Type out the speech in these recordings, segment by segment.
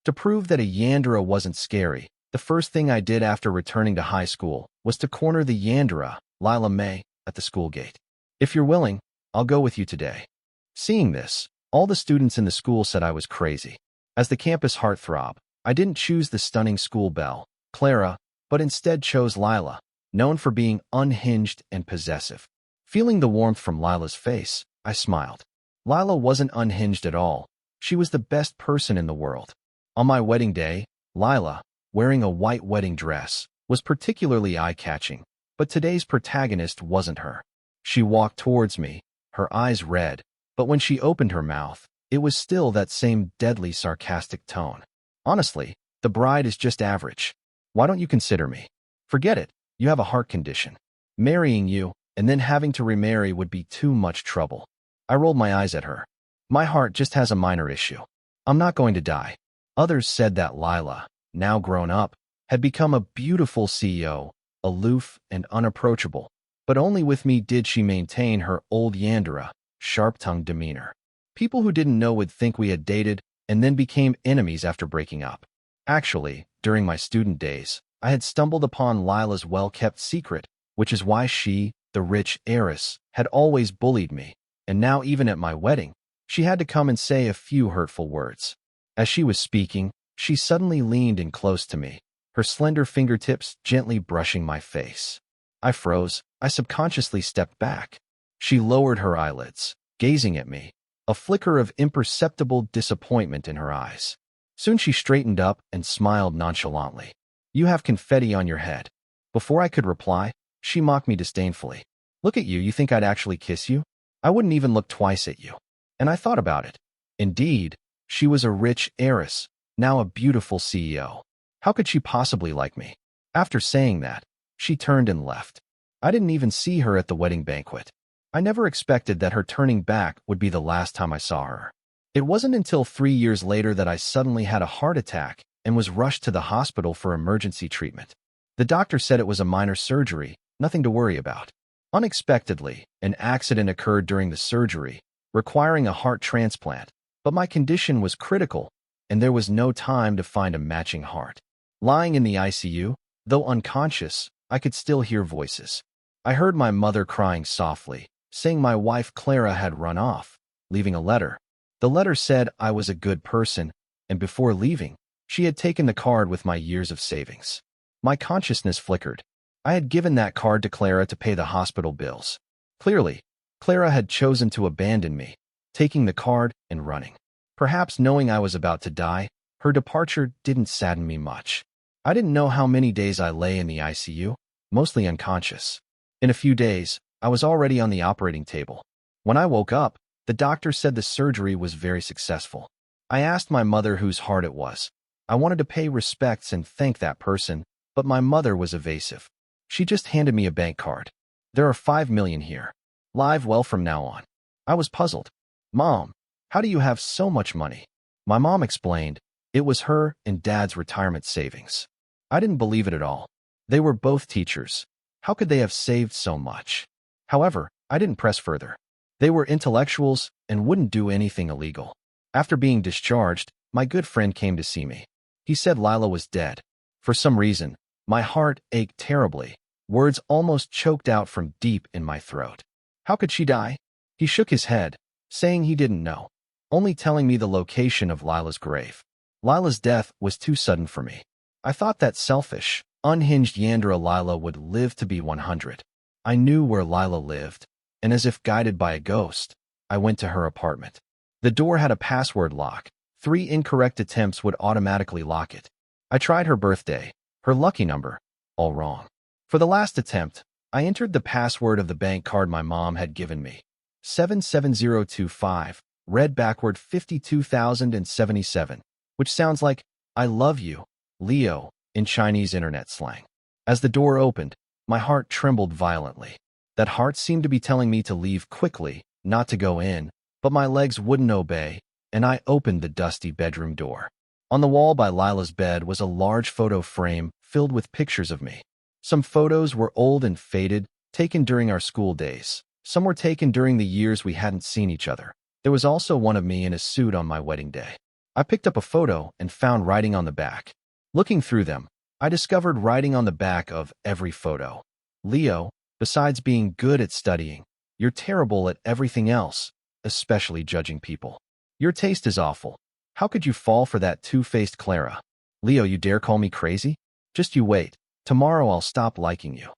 To prove that a Yandere wasn't scary, the first thing I did after returning to high school was to corner the Yandere, Lila May, at the school gate. "If you're willing, I'll go with you today." Seeing this, all the students in the school said I was crazy. As the campus heartthrob, I didn't choose the stunning school belle, Clara, but instead chose Lila, known for being unhinged and possessive. Feeling the warmth from Lila's face, I smiled. Lila wasn't unhinged at all. She was the best person in the world. On my wedding day, Lila, wearing a white wedding dress, was particularly eye-catching, but today's protagonist wasn't her. She walked towards me, her eyes red, but when she opened her mouth, it was still that same deadly sarcastic tone. "Honestly, the bride is just average. Why don't you consider me?" "Forget it, you have a heart condition. Marrying you, and then having to remarry would be too much trouble." I rolled my eyes at her. "My heart just has a minor issue. I'm not going to die." Others said that Lila, now grown up, had become a beautiful CEO, aloof and unapproachable, but only with me did she maintain her old Yandere, sharp-tongued demeanor. People who didn't know would think we had dated and then became enemies after breaking up. Actually, during my student days, I had stumbled upon Lila's well-kept secret, which is why she, the rich heiress, had always bullied me, and now even at my wedding, she had to come and say a few hurtful words. As she was speaking, she suddenly leaned in close to me, her slender fingertips gently brushing my face. I froze. I subconsciously stepped back. She lowered her eyelids, gazing at me, a flicker of imperceptible disappointment in her eyes. Soon she straightened up and smiled nonchalantly. "You have confetti on your head." Before I could reply, she mocked me disdainfully. "Look at you, you think I'd actually kiss you? I wouldn't even look twice at you." And I thought about it. Indeed, she was a rich heiress, now a beautiful CEO. How could she possibly like me? After saying that, she turned and left. I didn't even see her at the wedding banquet. I never expected that her turning back would be the last time I saw her. It wasn't until 3 years later that I suddenly had a heart attack and was rushed to the hospital for emergency treatment. The doctor said it was a minor surgery, nothing to worry about. Unexpectedly, an accident occurred during the surgery, requiring a heart transplant, but my condition was critical, and there was no time to find a matching heart. Lying in the ICU, though unconscious, I could still hear voices. I heard my mother crying softly, saying my wife Clara had run off, leaving a letter. The letter said I was a good person, and before leaving, she had taken the card with my years of savings. My consciousness flickered. I had given that card to Clara to pay the hospital bills. Clearly, Clara had chosen to abandon me, taking the card and running. Perhaps knowing I was about to die, her departure didn't sadden me much. I didn't know how many days I lay in the ICU, mostly unconscious. In a few days, I was already on the operating table. When I woke up, the doctor said the surgery was very successful. I asked my mother whose heart it was. I wanted to pay respects and thank that person, but my mother was evasive. She just handed me a bank card. "There are 5 million here. Live well from now on." I was puzzled. "Mom, how do you have so much money?" My mom explained. It was her and Dad's retirement savings. I didn't believe it at all. They were both teachers. How could they have saved so much? However, I didn't press further. They were intellectuals and wouldn't do anything illegal. After being discharged, my good friend came to see me. He said Lila was dead. For some reason, my heart ached terribly. Words almost choked out from deep in my throat. How could she die? He shook his head, saying he didn't know, only telling me the location of Lila's grave. Lila's death was too sudden for me. I thought that selfish, unhinged Yandere Lila would live to be 100. I knew where Lila lived, and as if guided by a ghost, I went to her apartment. The door had a password lock. 3 incorrect attempts would automatically lock it. I tried her birthday, her lucky number, all wrong. For the last attempt, I entered the password of the bank card my mom had given me. 77025, read backward 52,077, which sounds like, "I love you, Leo," in Chinese internet slang. As the door opened, my heart trembled violently. That heart seemed to be telling me to leave quickly, not to go in, but my legs wouldn't obey, and I opened the dusty bedroom door. On the wall by Lila's bed was a large photo frame filled with pictures of me. Some photos were old and faded, taken during our school days. Some were taken during the years we hadn't seen each other. There was also one of me in a suit on my wedding day. I picked up a photo and found writing on the back. Looking through them, I discovered writing on the back of every photo. Leo, besides being good at studying, you're terrible at everything else, especially judging people. Your taste is awful. How could you fall for that two-faced Clara? Leo, you dare call me crazy? Just you wait. Tomorrow I'll stop liking you.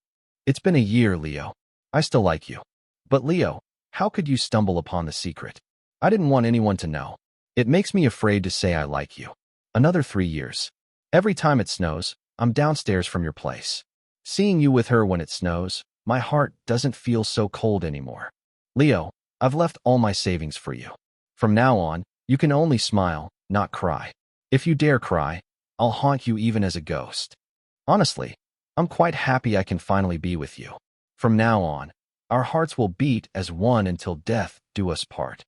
It's been a year, Leo. I still like you. But Leo, how could you stumble upon the secret? I didn't want anyone to know. It makes me afraid to say I like you. Another 3 years. Every time it snows, I'm downstairs from your place. Seeing you with her when it snows, my heart doesn't feel so cold anymore. Leo, I've left all my savings for you. From now on, you can only smile, not cry. If you dare cry, I'll haunt you even as a ghost. Honestly, I'm quite happy I can finally be with you. From now on, our hearts will beat as one until death do us part.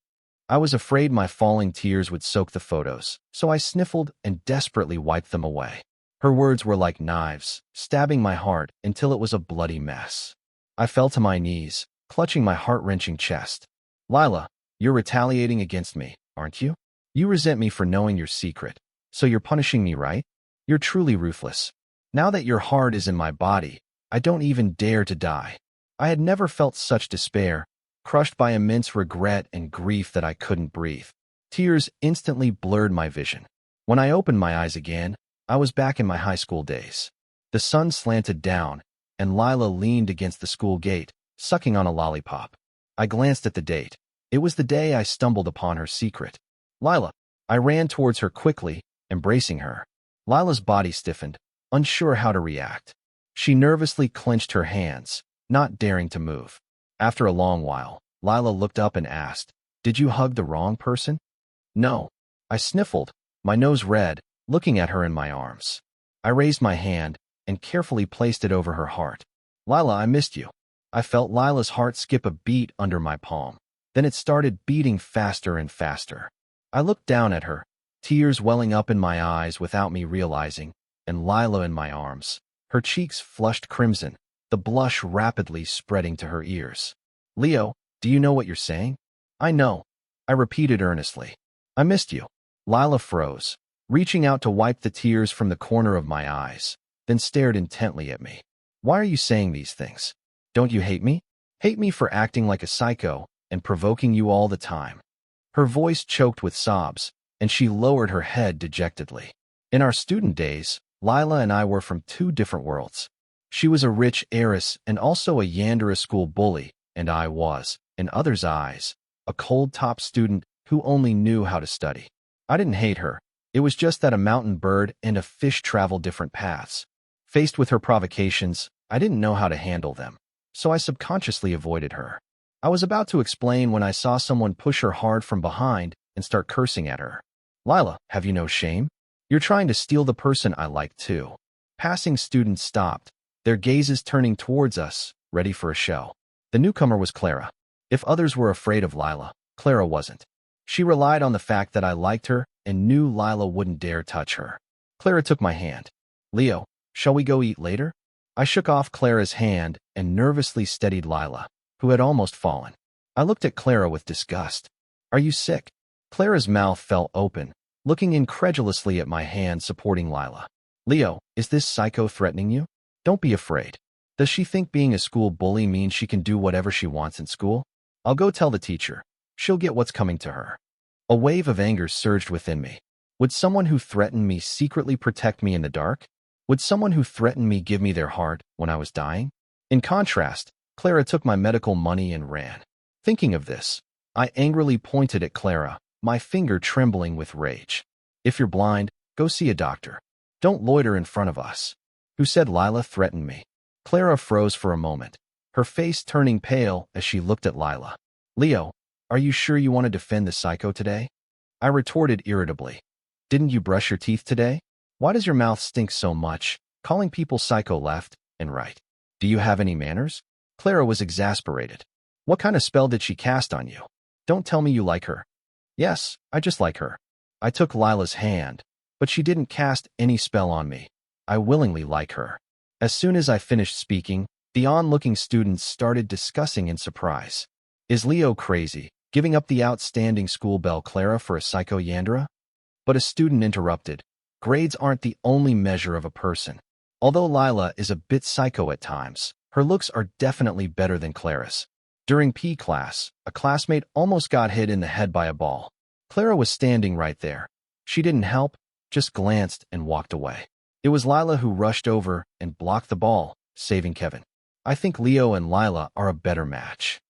I was afraid my falling tears would soak the photos, so I sniffled and desperately wiped them away. Her words were like knives, stabbing my heart until it was a bloody mess. I fell to my knees, clutching my heart-wrenching chest. Lila, you're retaliating against me, aren't you? You resent me for knowing your secret, so you're punishing me, right? You're truly ruthless. Now that your heart is in my body, I don't even dare to die. I had never felt such despair, crushed by immense regret and grief that I couldn't breathe. Tears instantly blurred my vision. When I opened my eyes again, I was back in my high school days. The sun slanted down, and Lila leaned against the school gate, sucking on a lollipop. I glanced at the date. It was the day I stumbled upon her secret. Lila. I ran towards her quickly, embracing her. Lila's body stiffened, unsure how to react. She nervously clenched her hands, not daring to move. After a long while, Lila looked up and asked, "Did you hug the wrong person?" "No." I sniffled, my nose red, looking at her in my arms. I raised my hand and carefully placed it over her heart. "Lila, I missed you." I felt Lila's heart skip a beat under my palm. Then it started beating faster and faster. I looked down at her, tears welling up in my eyes without me realizing, and Lila in my arms. Her cheeks flushed crimson, the blush rapidly spreading to her ears. "Leo, do you know what you're saying?" "I know," I repeated earnestly. "I missed you." Lila froze, reaching out to wipe the tears from the corner of my eyes, then stared intently at me. "Why are you saying these things? Don't you hate me? Hate me for acting like a psycho and provoking you all the time?" Her voice choked with sobs, and she lowered her head dejectedly. In our student days, Lila and I were from two different worlds. She was a rich heiress and also a Yandere school bully, and I was, in others' eyes, a cold top student who only knew how to study. I didn't hate her. It was just that a mountain bird and a fish travel different paths. Faced with her provocations, I didn't know how to handle them, so I subconsciously avoided her. I was about to explain when I saw someone push her hard from behind and start cursing at her. "Lila, have you no shame? You're trying to steal the person I like too." Passing students stopped, their gazes turning towards us, ready for a show. The newcomer was Clara. If others were afraid of Lila, Clara wasn't. She relied on the fact that I liked her and knew Lila wouldn't dare touch her. Clara took my hand. "Leo, shall we go eat later?" I shook off Clara's hand and nervously steadied Lila, who had almost fallen. I looked at Clara with disgust. "Are you sick?" Clara's mouth fell open, looking incredulously at my hand supporting Lila. "Leo, is this psycho threatening you? Don't be afraid. Does she think being a school bully means she can do whatever she wants in school? I'll go tell the teacher. She'll get what's coming to her." A wave of anger surged within me. Would someone who threatened me secretly protect me in the dark? Would someone who threatened me give me their heart when I was dying? In contrast, Clara took my medical money and ran. Thinking of this, I angrily pointed at Clara, my finger trembling with rage. "If you're blind, go see a doctor. Don't loiter in front of us." "Who said Lila threatened me?" Clara froze for a moment, her face turning pale as she looked at Lila. "Leo, are you sure you want to defend the psycho today?" I retorted irritably. "Didn't you brush your teeth today? Why does your mouth stink so much, calling people psycho left and right? Do you have any manners?" Clara was exasperated. "What kind of spell did she cast on you? Don't tell me you like her." "Yes, I just like her." I took Lila's hand, but she didn't cast any spell on me. I willingly like her. As soon as I finished speaking, the on-looking students started discussing in surprise. "Is Leo crazy, giving up the outstanding school belle Clara for a psycho Yandere?" But a student interrupted. Grades aren't the only measure of a person. Although Lila is a bit psycho at times, her looks are definitely better than Clara's. During PE class, a classmate almost got hit in the head by a ball. Clara was standing right there. She didn't help, just glanced and walked away. It was Lila who rushed over and blocked the ball, saving Kevin. I think Leo and Lila are a better match.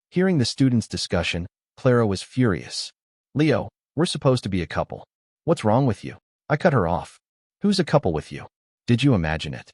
Hearing the students' discussion, Clara was furious. Leo, we're supposed to be a couple. What's wrong with you? I cut her off. Who's a couple with you? Did you imagine it?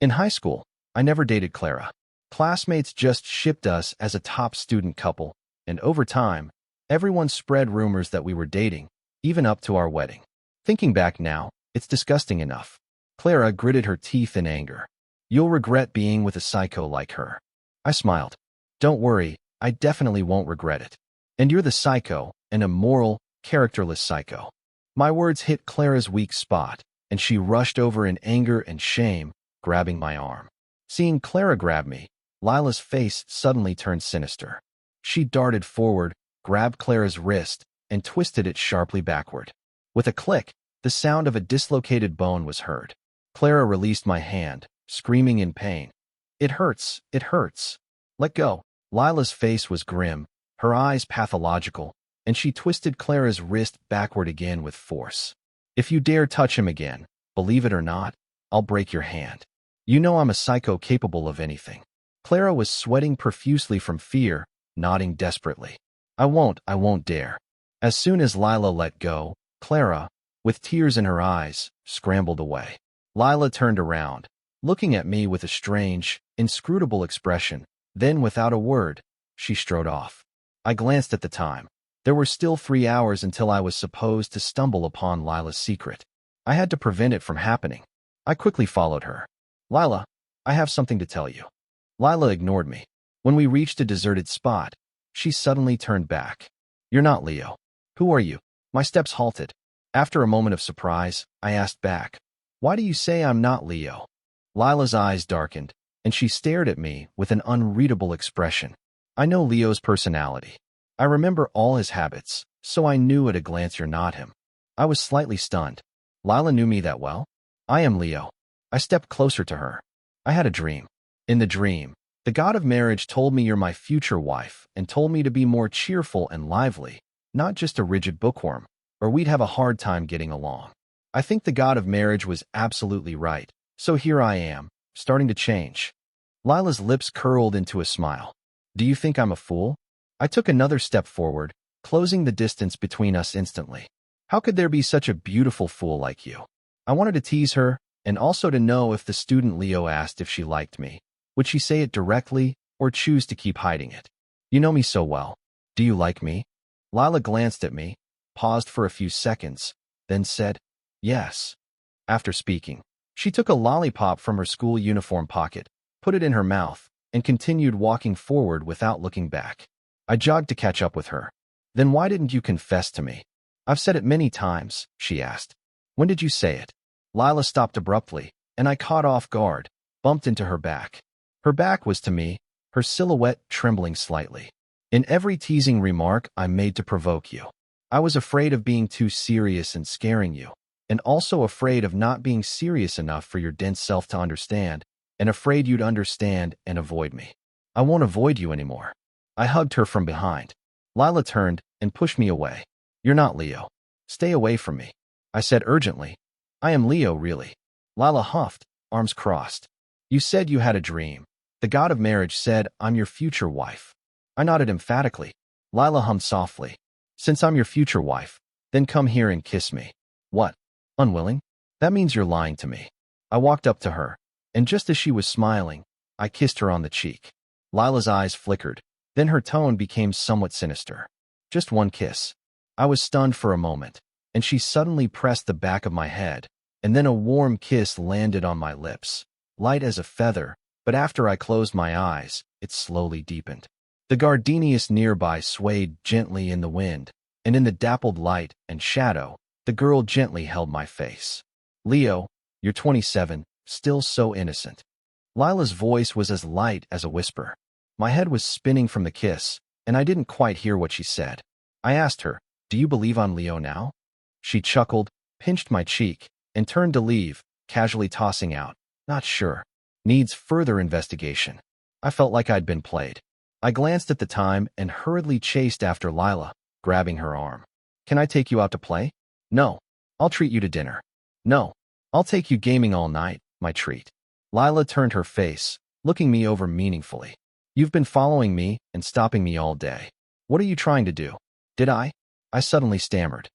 In high school, I never dated Clara. Classmates just shipped us as a top student couple, and over time, everyone spread rumors that we were dating, even up to our wedding. Thinking back now, it's disgusting enough. Clara gritted her teeth in anger. You'll regret being with a psycho like her. I smiled. Don't worry, I definitely won't regret it. And you're the psycho, an immoral, characterless psycho. My words hit Clara's weak spot, and she rushed over in anger and shame, grabbing my arm. Seeing Clara grab me, Lila's face suddenly turned sinister. She darted forward, grabbed Clara's wrist, and twisted it sharply backward. With a click, the sound of a dislocated bone was heard. Clara released my hand, screaming in pain. It hurts, it hurts. Let go. Lila's face was grim, her eyes pathological, and she twisted Clara's wrist backward again with force. If you dare touch him again, believe it or not, I'll break your hand. You know I'm a psycho capable of anything. Clara was sweating profusely from fear, nodding desperately. I won't dare. As soon as Lila let go, Clara, with tears in her eyes, scrambled away. Lila turned around, looking at me with a strange, inscrutable expression. Then, without a word, she strode off. I glanced at the time. There were still 3 hours until I was supposed to stumble upon Lila's secret. I had to prevent it from happening. I quickly followed her. Lila, I have something to tell you. Lila ignored me. When we reached a deserted spot, she suddenly turned back. You're not Leo. Who are you? My steps halted. After a moment of surprise, I asked back, why do you say I'm not Leo? Lila's eyes darkened, and she stared at me with an unreadable expression. I know Leo's personality. I remember all his habits, so I knew at a glance you're not him. I was slightly stunned. Lila knew me that well? I am Leo. I stepped closer to her. I had a dream. In the dream, the god of marriage told me you're my future wife and told me to be more cheerful and lively, not just a rigid bookworm, or we'd have a hard time getting along. I think the god of marriage was absolutely right, so here I am, starting to change. Lila's lips curled into a smile. Do you think I'm a fool? I took another step forward, closing the distance between us instantly. How could there be such a beautiful fool like you? I wanted to tease her, and also to know if the student Leo asked if she liked me. Would she say it directly, or choose to keep hiding it? You know me so well. Do you like me? Lila glanced at me, paused for a few seconds, then said, yes. After speaking, she took a lollipop from her school uniform pocket, put it in her mouth, and continued walking forward without looking back. I jogged to catch up with her. Then why didn't you confess to me? I've said it many times, she asked. When did you say it? Lila stopped abruptly, and I caught off guard, bumped into her back. Her back was to me, her silhouette trembling slightly. In every teasing remark I made to provoke you. I was afraid of being too serious and scaring you, and also afraid of not being serious enough for your dense self to understand, and afraid you'd understand and avoid me. I won't avoid you anymore. I hugged her from behind. Lila turned and pushed me away. You're not Leo. Stay away from me. I said urgently. I am Leo, really. Lila huffed, arms crossed. You said you had a dream. The god of marriage said, I'm your future wife. I nodded emphatically. Lila hummed softly. Since I'm your future wife, then come here and kiss me. What? Unwilling? That means you're lying to me. I walked up to her, and just as she was smiling, I kissed her on the cheek. Lila's eyes flickered, then her tone became somewhat sinister. Just one kiss. I was stunned for a moment, and she suddenly pressed the back of my head, and then a warm kiss landed on my lips, light as a feather, but after I closed my eyes, it slowly deepened. The gardenias nearby swayed gently in the wind, and in the dappled light and shadow, the girl gently held my face. Leo, you're 27, still so innocent. Lila's voice was as light as a whisper. My head was spinning from the kiss, and I didn't quite hear what she said. I asked her, do you believe I'm Leo now? She chuckled, pinched my cheek, and turned to leave, casually tossing out, "Not sure. Needs further investigation." I felt like I'd been played. I glanced at the time and hurriedly chased after Lila, grabbing her arm. "Can I take you out to play?" "No. I'll treat you to dinner." "No. I'll take you gaming all night, my treat." Lila turned her face, looking me over meaningfully. "You've been following me and stopping me all day. What are you trying to do?" "Did I?" I suddenly stammered.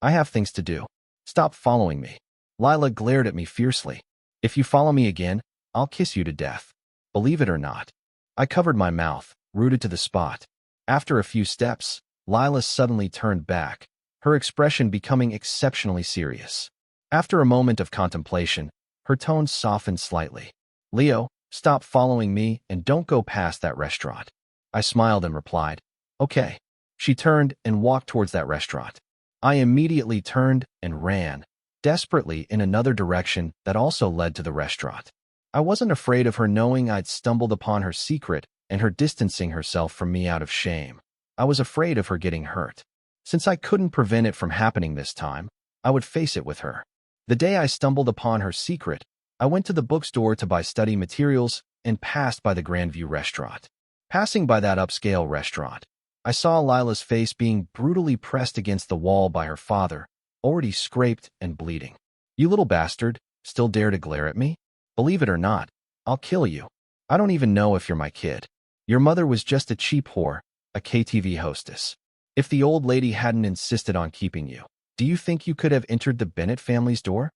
"I have things to do. Stop following me." Lila glared at me fiercely. "If you follow me again, I'll kiss you to death. Believe it or not." I covered my mouth, rooted to the spot. After a few steps, Lila suddenly turned back, her expression becoming exceptionally serious. After a moment of contemplation, her tone softened slightly. "Leo, stop following me and don't go past that restaurant." I smiled and replied, "Okay." She turned and walked towards that restaurant. I immediately turned and ran, desperately in another direction that also led to the restaurant. I wasn't afraid of her knowing I'd stumbled upon her secret and her distancing herself from me out of shame. I was afraid of her getting hurt. Since I couldn't prevent it from happening this time, I would face it with her. The day I stumbled upon her secret, I went to the bookstore to buy study materials and passed by the Grandview restaurant. Passing by that upscale restaurant, I saw Lila's face being brutally pressed against the wall by her father, already scraped and bleeding. "You little bastard, still dare to glare at me? Believe it or not, I'll kill you. I don't even know if you're my kid. Your mother was just a cheap whore, a KTV hostess. If the old lady hadn't insisted on keeping you, do you think you could have entered the Bennett family's door?"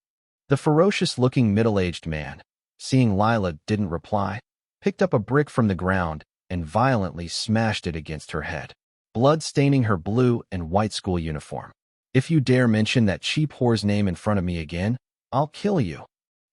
The ferocious-looking middle-aged man, seeing Lila didn't reply, picked up a brick from the ground and violently smashed it against her head, blood staining her blue and white school uniform. "If you dare mention that cheap whore's name in front of me again, I'll kill you."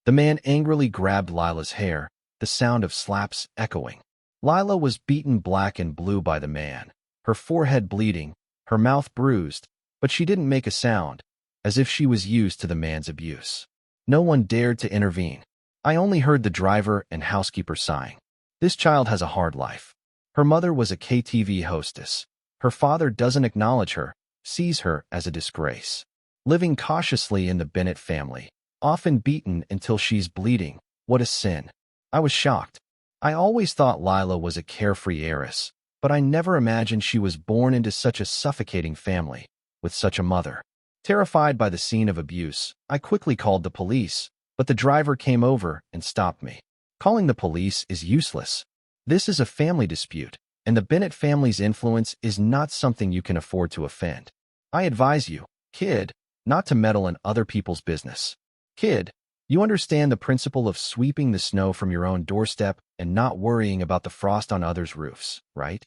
The man angrily grabbed Lila's hair, the sound of slaps echoing. Lila was beaten black and blue by the man, her forehead bleeding, her mouth bruised, but she didn't make a sound, as if she was used to the man's abuse. No one dared to intervene. I only heard the driver and housekeeper sighing. "This child has a hard life. Her mother was a KTV hostess. Her father doesn't acknowledge her, sees her as a disgrace. Living cautiously in the Bennett family, often beaten until she's bleeding. What a sin." I was shocked. I always thought Lila was a carefree heiress, but I never imagined she was born into such a suffocating family, with such a mother. Terrified by the scene of abuse, I quickly called the police, but the driver came over and stopped me. "Calling the police is useless. This is a family dispute, and the Bennett family's influence is not something you can afford to offend. I advise you, kid, not to meddle in other people's business. Kid, you understand the principle of sweeping the snow from your own doorstep and not worrying about the frost on others' roofs, right?"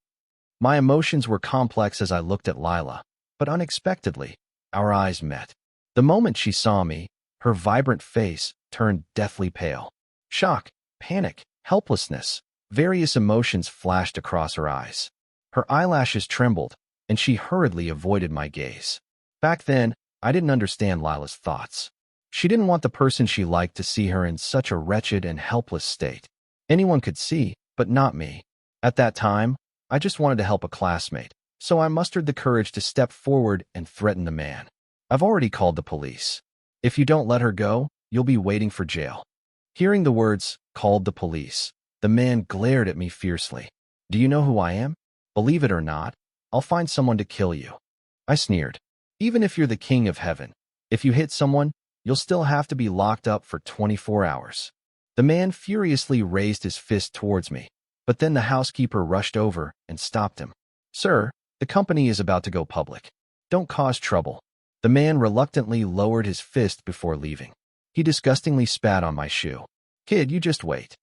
My emotions were complex as I looked at Lila, but unexpectedly, our eyes met. The moment she saw me, her vibrant face turned deathly pale. Shock, panic, helplessness, various emotions flashed across her eyes. Her eyelashes trembled, and she hurriedly avoided my gaze. Back then, I didn't understand Lila's thoughts. She didn't want the person she liked to see her in such a wretched and helpless state. Anyone could see, but not me. At that time, I just wanted to help a classmate, so I mustered the courage to step forward and threaten the man. "I've already called the police. If you don't let her go, you'll be waiting for jail." Hearing the words, "called the police," the man glared at me fiercely. "Do you know who I am? Believe it or not, I'll find someone to kill you." I sneered. "Even if you're the king of heaven, if you hit someone, you'll still have to be locked up for 24 hours. The man furiously raised his fist towards me, but then the housekeeper rushed over and stopped him. "Sir, the company is about to go public. Don't cause trouble." The man reluctantly lowered his fist before leaving. He disgustingly spat on my shoe. "Kid, you just wait."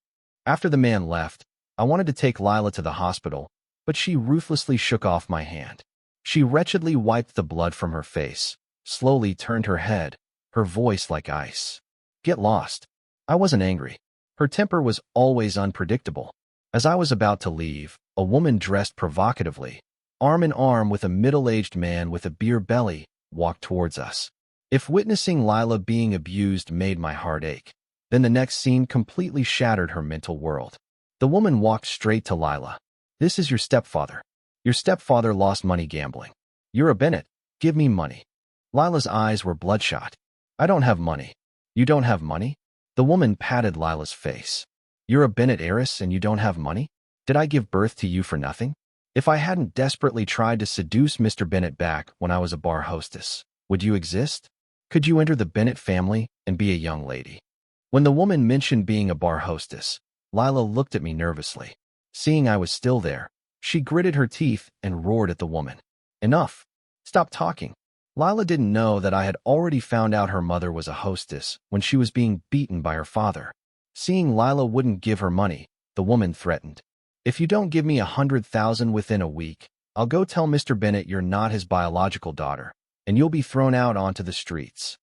After the man left, I wanted to take Lila to the hospital, but she ruthlessly shook off my hand. She wretchedly wiped the blood from her face, slowly turned her head, her voice like ice. "Get lost." I wasn't angry. Her temper was always unpredictable. As I was about to leave, a woman dressed provocatively, arm in arm with a middle-aged man with a beer belly, walked towards us. If witnessing Lila being abused made my heart ache, then the next scene completely shattered her mental world. The woman walked straight to Lila. "This is your stepfather. Your stepfather lost money gambling. You're a Bennett. Give me money." Lila's eyes were bloodshot. I don't have money. You don't have money? The woman patted Lila's face. You're a Bennett heiress and you don't have money? Did I give birth to you for nothing? If I hadn't desperately tried to seduce Mr. Bennett back when I was a bar hostess, would you exist? Could you enter the Bennett family and be a young lady? When the woman mentioned being a bar hostess, Lila looked at me nervously. Seeing I was still there, she gritted her teeth and roared at the woman. Enough. Stop talking. Lila didn't know that I had already found out her mother was a hostess when she was being beaten by her father. Seeing Lila wouldn't give her money, the woman threatened. If you don't give me 100,000 within a week, I'll go tell Mr. Bennett you're not his biological daughter, and you'll be thrown out onto the streets.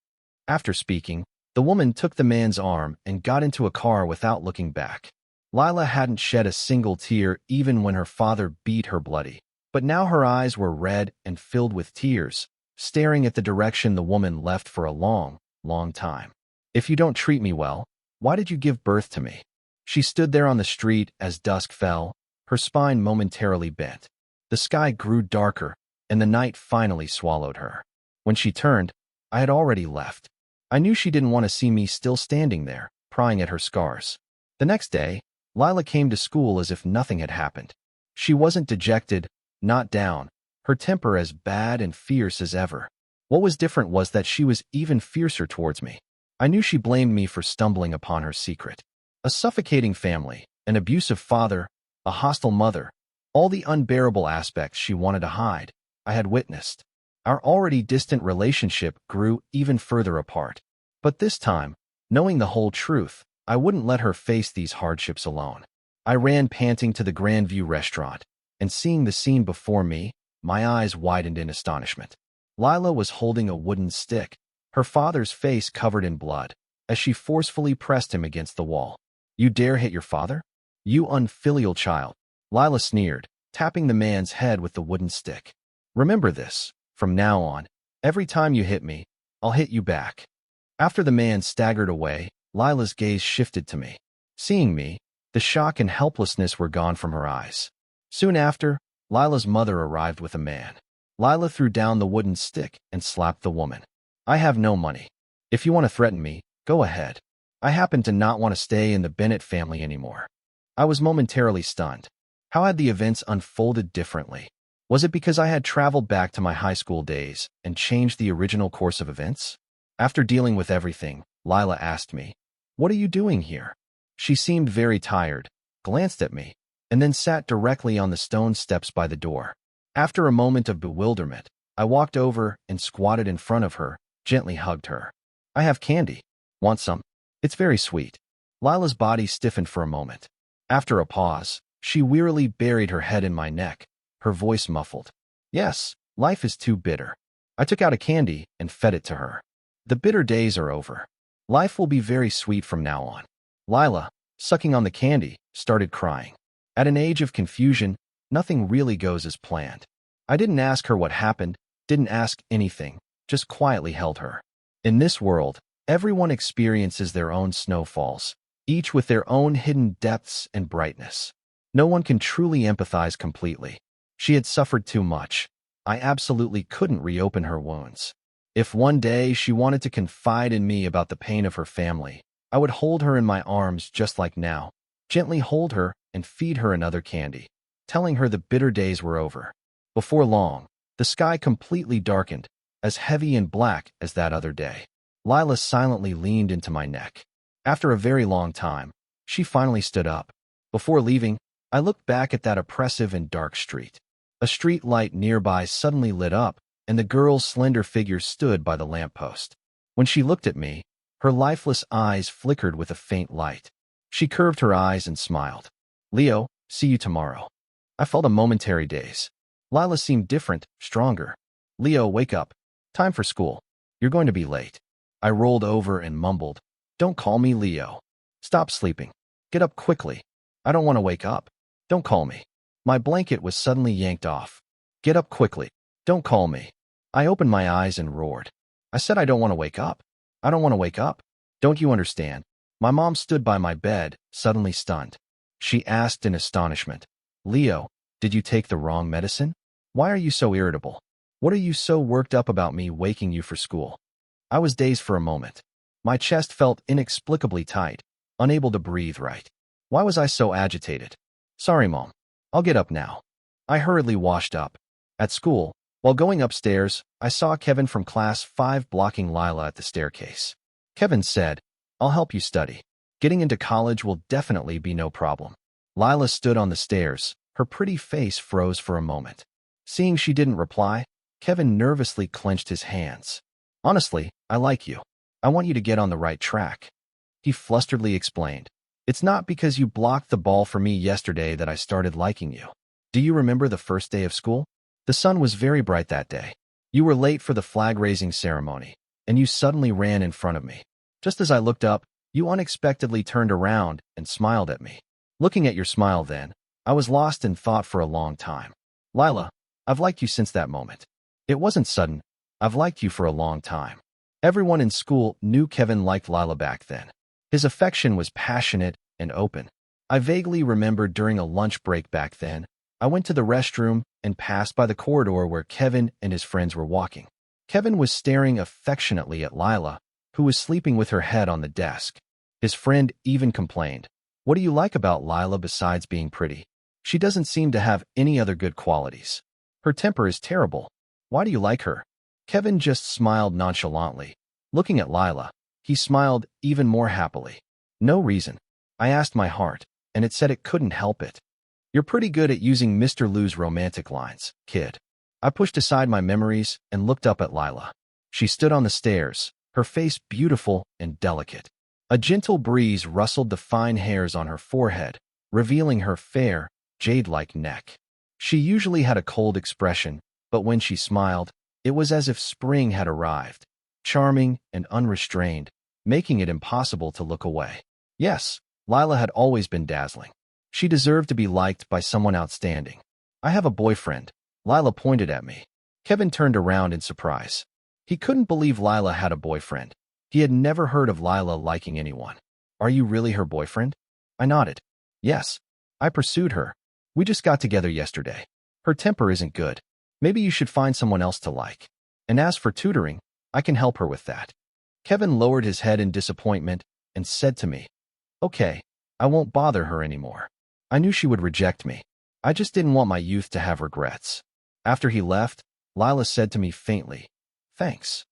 After speaking, the woman took the man's arm and got into a car without looking back. Lila hadn't shed a single tear even when her father beat her bloody, but now her eyes were red and filled with tears, staring at the direction the woman left for a long, long time. If you don't treat me well, why did you give birth to me? She stood there on the street as dusk fell, her spine momentarily bent. The sky grew darker, and the night finally swallowed her. When she turned, I had already left. I knew she didn't want to see me still standing there, prying at her scars. The next day, Lila came to school as if nothing had happened. She wasn't dejected, not down, her temper as bad and fierce as ever. What was different was that she was even fiercer towards me. I knew she blamed me for stumbling upon her secret. A suffocating family, an abusive father, a hostile mother, all the unbearable aspects she wanted to hide, I had witnessed. Our already distant relationship grew even further apart. But this time, knowing the whole truth, I wouldn't let her face these hardships alone. I ran panting to the Grandview restaurant, and seeing the scene before me, my eyes widened in astonishment. Lila was holding a wooden stick, her father's face covered in blood, as she forcefully pressed him against the wall. You dare hit your father? You unfilial child, Lila sneered, tapping the man's head with the wooden stick. Remember this, from now on, every time you hit me, I'll hit you back. After the man staggered away, Lila's gaze shifted to me. Seeing me, the shock and helplessness were gone from her eyes. Soon after, Lila's mother arrived with a man. Lila threw down the wooden stick and slapped the woman. I have no money. If you want to threaten me, go ahead. I happen to not want to stay in the Bennett family anymore. I was momentarily stunned. How had the events unfolded differently? Was it because I had traveled back to my high school days and changed the original course of events? After dealing with everything, Lila asked me, "What are you doing here?" She seemed very tired, glanced at me, and then sat directly on the stone steps by the door. After a moment of bewilderment, I walked over and squatted in front of her, gently hugged her. I have candy. Want some? It's very sweet. Lila's body stiffened for a moment. After a pause, she wearily buried her head in my neck, her voice muffled. Yes, life is too bitter. I took out a candy and fed it to her. The bitter days are over. Life will be very sweet from now on. Lila, sucking on the candy, started crying. At an age of confusion, nothing really goes as planned. I didn't ask her what happened, didn't ask anything, just quietly held her. In this world, everyone experiences their own snowfalls, each with their own hidden depths and brightness. No one can truly empathize completely. She had suffered too much. I absolutely couldn't reopen her wounds. If one day she wanted to confide in me about the pain of her family, I would hold her in my arms just like now, gently hold her and feed her another candy, telling her the bitter days were over. Before long, the sky completely darkened, as heavy and black as that other day. Lila silently leaned into my neck. After a very long time, she finally stood up. Before leaving, I looked back at that oppressive and dark street. A street light nearby suddenly lit up, and the girl's slender figure stood by the lamppost. When she looked at me, her lifeless eyes flickered with a faint light. She curved her eyes and smiled. Leo, see you tomorrow. I felt a momentary daze. Lila seemed different, stronger. Leo, wake up. Time for school. You're going to be late. I rolled over and mumbled, Don't call me Leo. Stop sleeping. Get up quickly. I don't want to wake up. Don't call me. My blanket was suddenly yanked off. Get up quickly. Don't call me. I opened my eyes and roared. I said I don't want to wake up. I don't want to wake up. Don't you understand? My mom stood by my bed, suddenly stunned. She asked in astonishment, Leo, did you take the wrong medicine? Why are you so irritable? What are you so worked up about me waking you for school? I was dazed for a moment. My chest felt inexplicably tight, unable to breathe right. Why was I so agitated? Sorry, Mom. I'll get up now. I hurriedly washed up. At school, while going upstairs, I saw Kevin from class 5 blocking Lila at the staircase. Kevin said, "I'll help you study. Getting into college will definitely be no problem." Lila stood on the stairs. Her pretty face froze for a moment. Seeing she didn't reply, Kevin nervously clenched his hands. "Honestly, I like you. I want you to get on the right track." He flusteredly explained. "It's not because you blocked the ball for me yesterday that I started liking you. Do you remember the first day of school? The sun was very bright that day. You were late for the flag-raising ceremony, and you suddenly ran in front of me. Just as I looked up, you unexpectedly turned around and smiled at me. Looking at your smile then, I was lost in thought for a long time. Lila, I've liked you since that moment. It wasn't sudden. I've liked you for a long time." Everyone in school knew Kevin liked Lila back then. His affection was passionate and open. I vaguely remembered during a lunch break back then, I went to the restroom and passed by the corridor where Kevin and his friends were walking. Kevin was staring affectionately at Lila, who was sleeping with her head on the desk. His friend even complained, "What do you like about Lila besides being pretty? She doesn't seem to have any other good qualities. Her temper is terrible. Why do you like her?" Kevin just smiled nonchalantly. Looking at Lila, he smiled even more happily. "No reason. I asked my heart, and it said it couldn't help it." "You're pretty good at using Mr. Lou's romantic lines, kid." I pushed aside my memories and looked up at Lila. She stood on the stairs, her face beautiful and delicate. A gentle breeze rustled the fine hairs on her forehead, revealing her fair, jade-like neck. She usually had a cold expression, but when she smiled, it was as if spring had arrived, charming and unrestrained, making it impossible to look away. Yes, Lila had always been dazzling. She deserved to be liked by someone outstanding. "I have a boyfriend." Lila pointed at me. Kevin turned around in surprise. He couldn't believe Lila had a boyfriend. He had never heard of Lila liking anyone. "Are you really her boyfriend?" I nodded. "Yes. I pursued her. We just got together yesterday. Her temper isn't good. Maybe you should find someone else to like. And as for tutoring, I can help her with that." Kevin lowered his head in disappointment and said to me, "Okay, I won't bother her anymore. I knew she would reject me. I just didn't want my youth to have regrets." After he left, Lila said to me faintly, "Thanks."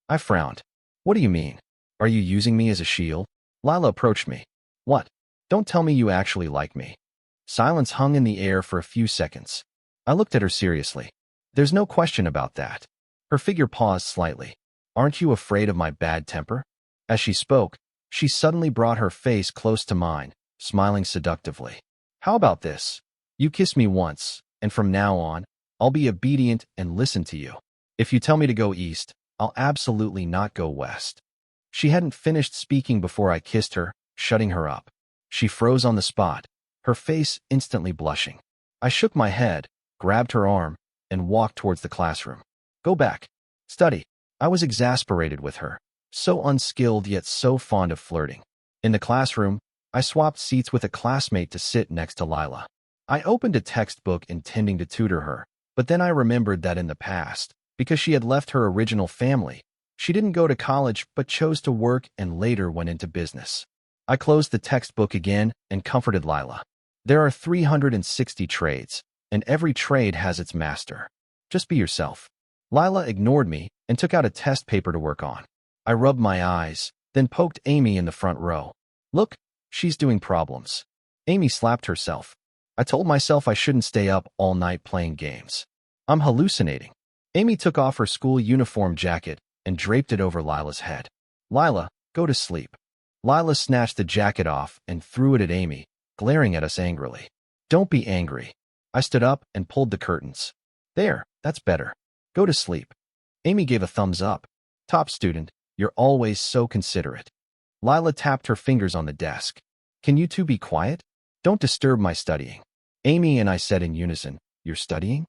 I frowned. "What do you mean? Are you using me as a shield?" Lila approached me. "What? Don't tell me you actually like me." Silence hung in the air for a few seconds. I looked at her seriously. "There's no question about that." Her figure paused slightly. "Aren't you afraid of my bad temper?" As she spoke, she suddenly brought her face close to mine, smiling seductively. "How about this? You kiss me once, and from now on, I'll be obedient and listen to you. If you tell me to go east, I'll absolutely not go west." She hadn't finished speaking before I kissed her, shutting her up. She froze on the spot, her face instantly blushing. I shook my head, grabbed her arm, and walked towards the classroom. "Go back. Study." I was exasperated with her, so unskilled yet so fond of flirting. In the classroom, I swapped seats with a classmate to sit next to Lila. I opened a textbook intending to tutor her, but then I remembered that in the past, because she had left her original family, she didn't go to college but chose to work and later went into business. I closed the textbook again and comforted Lila. There are 360 trades, and every trade has its master. Just be yourself. Lila ignored me and took out a test paper to work on. I rubbed my eyes, then poked Amy in the front row. "Look, she's doing problems." Amy slapped herself. I told myself I shouldn't stay up all night playing games. I'm hallucinating. Amy took off her school uniform jacket and draped it over Lila's head. "Lila, go to sleep." Lila snatched the jacket off and threw it at Amy, glaring at us angrily. "Don't be angry." I stood up and pulled the curtains. "There, that's better. Go to sleep." Amy gave a thumbs up. "Top student, you're always so considerate." Lila tapped her fingers on the desk. "Can you two be quiet? Don't disturb my studying." Amy and I said in unison, "You're studying?"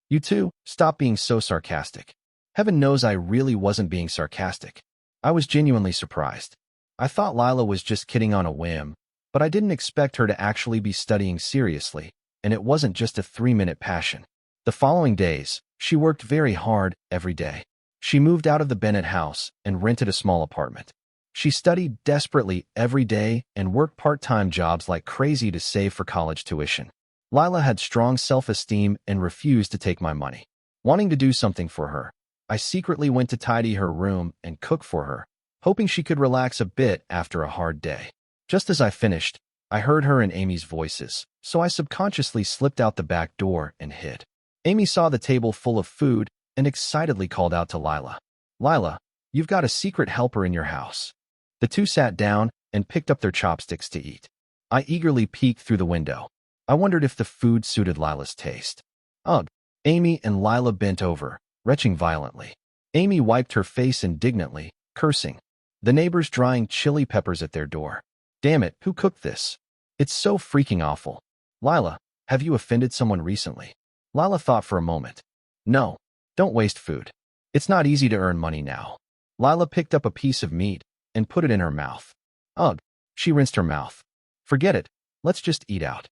"You two, stop being so sarcastic." Heaven knows I really wasn't being sarcastic. I was genuinely surprised. I thought Lila was just kidding on a whim, but I didn't expect her to actually be studying seriously, and it wasn't just a 3-minute passion. The following days, she worked very hard every day. She moved out of the Bennett house and rented a small apartment. She studied desperately every day and worked part-time jobs like crazy to save for college tuition. Lila had strong self-esteem and refused to take my money. Wanting to do something for her, I secretly went to tidy her room and cook for her, hoping she could relax a bit after a hard day. Just as I finished, I heard her and Amy's voices, so I subconsciously slipped out the back door and hid. Amy saw the table full of food and excitedly called out to Lila, "Lila, you've got a secret helper in your house." The two sat down and picked up their chopsticks to eat. I eagerly peeked through the window. I wondered if the food suited Lila's taste. Ugh! Amy and Lila bent over, retching violently. Amy wiped her face indignantly, cursing. The neighbors drying chili peppers at their door. Damn it, who cooked this? It's so freaking awful. Lila, have you offended someone recently? Lila thought for a moment. No, don't waste food. It's not easy to earn money now. Lila picked up a piece of meat and put it in her mouth. Ugh, she rinsed her mouth. Forget it, let's just eat out.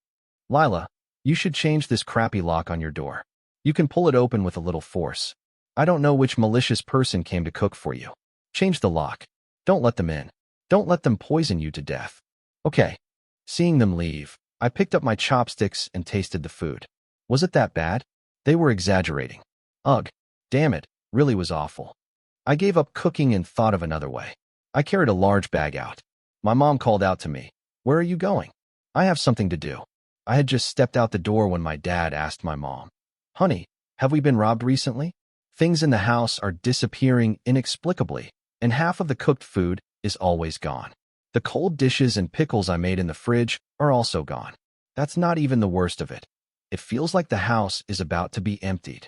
Lila, you should change this crappy lock on your door. You can pull it open with a little force. I don't know which malicious person came to cook for you. Change the lock. Don't let them in. Don't let them poison you to death. Okay. Seeing them leave, I picked up my chopsticks and tasted the food. Was it that bad? They were exaggerating. Ugh, damn it, really was awful. I gave up cooking and thought of another way. I carried a large bag out. My mom called out to me, "Where are you going?" "I have something to do." I had just stepped out the door when my dad asked my mom, "Honey, have we been robbed recently?" Things in the house are disappearing inexplicably, and half of the cooked food is always gone. The cold dishes and pickles I made in the fridge are also gone. That's not even the worst of it. It feels like the house is about to be emptied.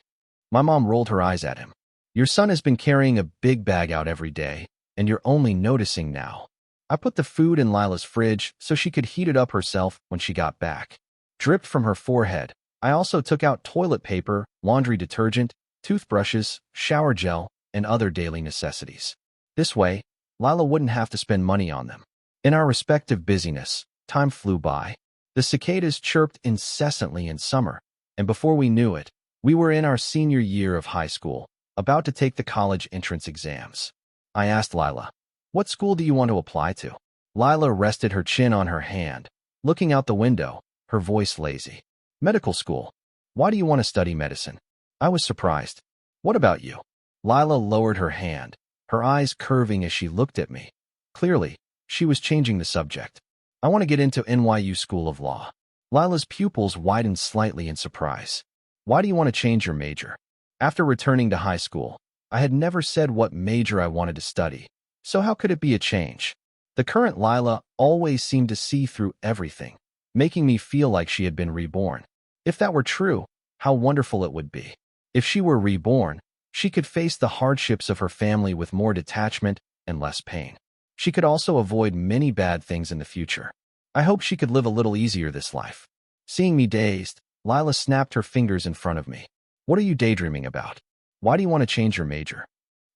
My mom rolled her eyes at him. "Your son has been carrying a big bag out every day, and you're only noticing now." I put the food in Lila's fridge so she could heat it up herself when she got back. Dripped from her forehead, I also took out toilet paper, laundry detergent, toothbrushes, shower gel, and other daily necessities. This way, Lila wouldn't have to spend money on them. In our respective busyness, time flew by. The cicadas chirped incessantly in summer, and before we knew it, we were in our senior year of high school, about to take the college entrance exams. I asked Lila, "What school do you want to apply to?" Lila rested her chin on her hand, looking out the window, her voice lazy. "Medical school. Why do you want to study medicine?" I was surprised. "What about you?" Lila lowered her hand, her eyes curving as she looked at me. Clearly, she was changing the subject. "I want to get into NYU School of Law." Lila's pupils widened slightly in surprise. "Why do you want to change your major?" After returning to high school, I had never said what major I wanted to study, so how could it be a change? The current Lila always seemed to see through everything, making me feel like she had been reborn. If that were true, how wonderful it would be. If she were reborn, she could face the hardships of her family with more detachment and less pain. She could also avoid many bad things in the future. I hope she could live a little easier this life. Seeing me dazed, Lila snapped her fingers in front of me. "What are you daydreaming about? Why do you want to change your major?"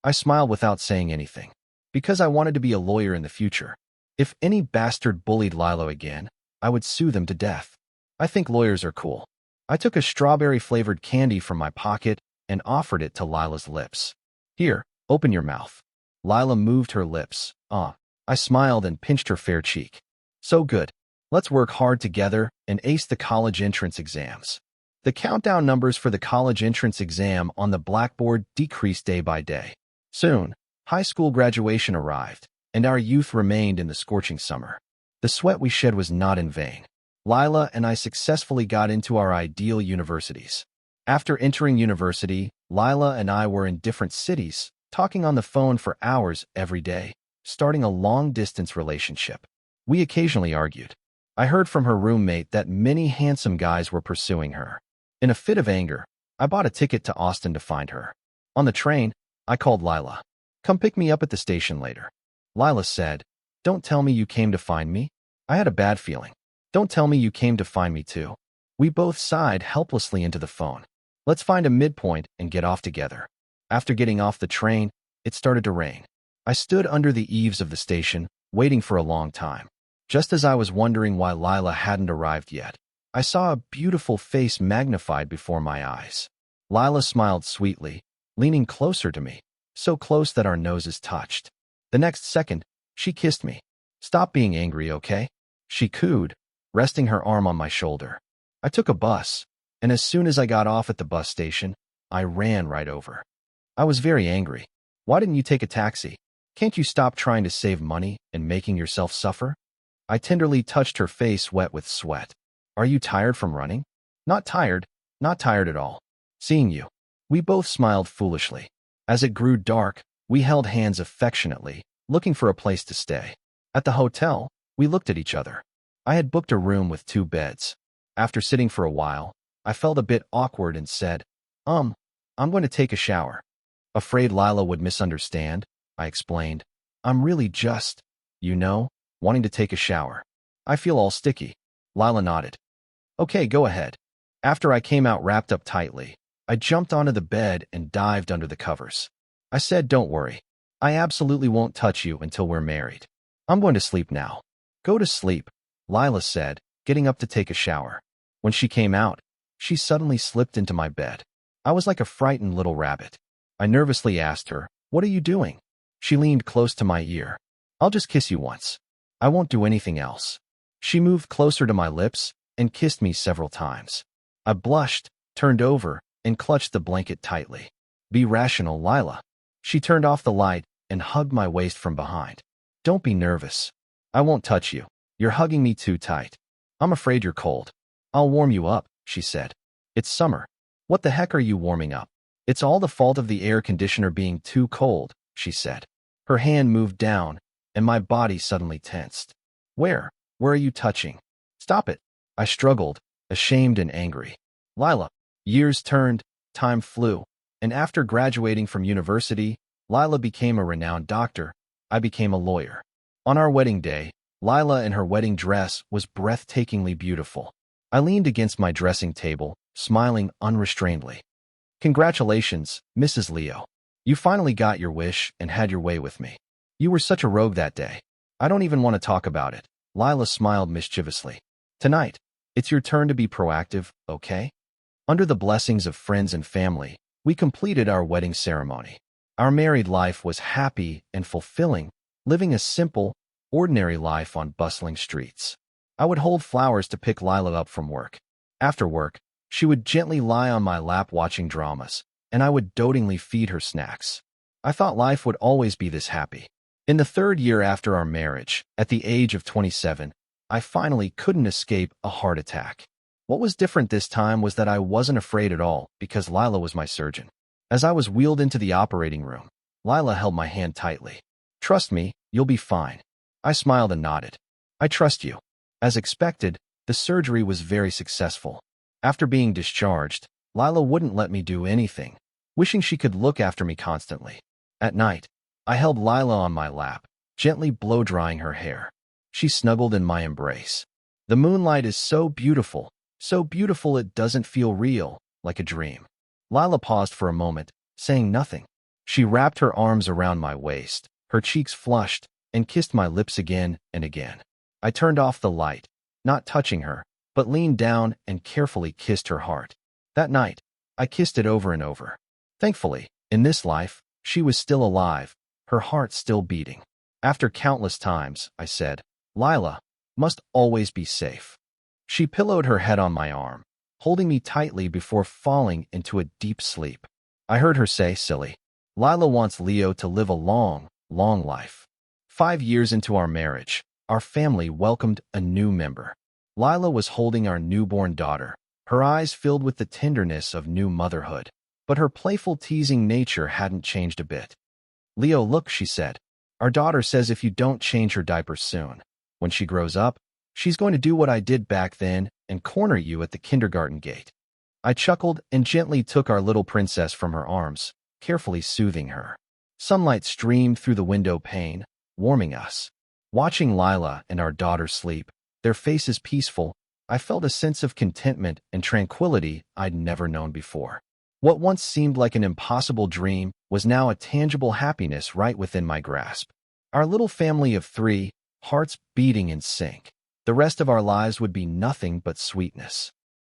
I smiled without saying anything. Because I wanted to be a lawyer in the future. If any bastard bullied Lila again, I would sue them to death. I think lawyers are cool. I took a strawberry-flavored candy from my pocket and offered it to Lila's lips. "Here, open your mouth." Lila moved her lips. I smiled and pinched her fair cheek. "So good. Let's work hard together and ace the college entrance exams." The countdown numbers for the college entrance exam on the blackboard decreased day by day. Soon, high school graduation arrived, and our youth remained in the scorching summer. The sweat we shed was not in vain. Lila and I successfully got into our ideal universities. After entering university, Lila and I were in different cities, talking on the phone for hours every day, starting a long-distance relationship. We occasionally argued. I heard from her roommate that many handsome guys were pursuing her. In a fit of anger, I bought a ticket to Austin to find her. On the train, I called Lila. "Come pick me up at the station later." Lila said, "Don't tell me you came to find me." I had a bad feeling. "Don't tell me you came to find me too." We both sighed helplessly into the phone. "Let's find a midpoint and get off together." After getting off the train, it started to rain. I stood under the eaves of the station, waiting for a long time. Just as I was wondering why Lila hadn't arrived yet, I saw a beautiful face magnified before my eyes. Lila smiled sweetly, leaning closer to me, so close that our noses touched. The next second, she kissed me. "Stop being angry, okay?" she cooed, resting her arm on my shoulder. I took a bus, and as soon as I got off at the bus station, I ran right over. I was very angry. "Why didn't you take a taxi? Can't you stop trying to save money and making yourself suffer?" I tenderly touched her face wet with sweat. "Are you tired from running?" "Not tired, not tired at all. Seeing you." We both smiled foolishly. As it grew dark, we held hands affectionately, looking for a place to stay. At the hotel, we looked at each other. I had booked a room with 2 beds. After sitting for a while, I felt a bit awkward and said, I'm going to take a shower." Afraid Lila would misunderstand, I explained, "I'm really just, wanting to take a shower. I feel all sticky." Lila nodded. "Okay, go ahead." After I came out wrapped up tightly, I jumped onto the bed and dived under the covers. I said, "Don't worry. I absolutely won't touch you until we're married. I'm going to sleep now." "Go to sleep," Lila said, getting up to take a shower. When she came out, she suddenly slipped into my bed. I was like a frightened little rabbit. I nervously asked her, "What are you doing?" She leaned close to my ear. "I'll just kiss you once. I won't do anything else." She moved closer to my lips and kissed me several times. I blushed, turned over, and clutched the blanket tightly. "Be rational, Lila." She turned off the light and hugged my waist from behind. "Don't be nervous. I won't touch you. You're hugging me too tight. I'm afraid you're cold." "I'll warm you up," she said. "It's summer." "What the heck are you warming up?" "It's all the fault of the air conditioner being too cold," she said. Her hand moved down, and my body suddenly tensed. Where are you touching?" "Stop it." I struggled, ashamed and angry. "Lila." Years turned, time flew, and after graduating from university, Lila became a renowned doctor. I became a lawyer. On our wedding day, Lila in her wedding dress was breathtakingly beautiful. I leaned against my dressing table, smiling unrestrainedly. "Congratulations, Mrs. Leo. You finally got your wish and had your way with me. You were such a rogue that day. I don't even want to talk about it." Lila smiled mischievously. "Tonight, it's your turn to be proactive, okay?" Under the blessings of friends and family, we completed our wedding ceremony. Our married life was happy and fulfilling, living a simple, ordinary life on bustling streets. I would hold flowers to pick Lila up from work. After work, she would gently lie on my lap watching dramas, and I would dotingly feed her snacks. I thought life would always be this happy. In the 3rd year after our marriage, at the age of 27, I finally couldn't escape a heart attack. What was different this time was that I wasn't afraid at all because Lila was my surgeon. As I was wheeled into the operating room, Lila held my hand tightly. "Trust me, you'll be fine." I smiled and nodded. "I trust you." As expected, the surgery was very successful. After being discharged, Lila wouldn't let me do anything, wishing she could look after me constantly. At night, I held Lila on my lap, gently blow-drying her hair. She snuggled in my embrace. "The moonlight is so beautiful it doesn't feel real, like a dream." Lila paused for a moment, saying nothing. She wrapped her arms around my waist, her cheeks flushed, and kissed my lips again and again. I turned off the light, not touching her, but leaned down and carefully kissed her heart. That night, I kissed it over and over. Thankfully, in this life, she was still alive, her heart still beating. After countless times, I said, "Lila must always be safe." She pillowed her head on my arm, holding me tightly before falling into a deep sleep. I heard her say, "Silly. Lila wants Leo to live a long, long life." 5 years into our marriage, our family welcomed a new member. Lila was holding our newborn daughter, her eyes filled with the tenderness of new motherhood. But her playful teasing nature hadn't changed a bit. "Leo, look," she said. "Our daughter says if you don't change her diaper soon, when she grows up, she's going to do what I did back then and corner you at the kindergarten gate." I chuckled and gently took our little princess from her arms, carefully soothing her. Sunlight streamed through the window pane, warming us. Watching Lila and our daughter sleep, their faces peaceful, I felt a sense of contentment and tranquility I'd never known before. What once seemed like an impossible dream was now a tangible happiness right within my grasp. Our little family of 3, hearts beating in sync. The rest of our lives would be nothing but sweetness.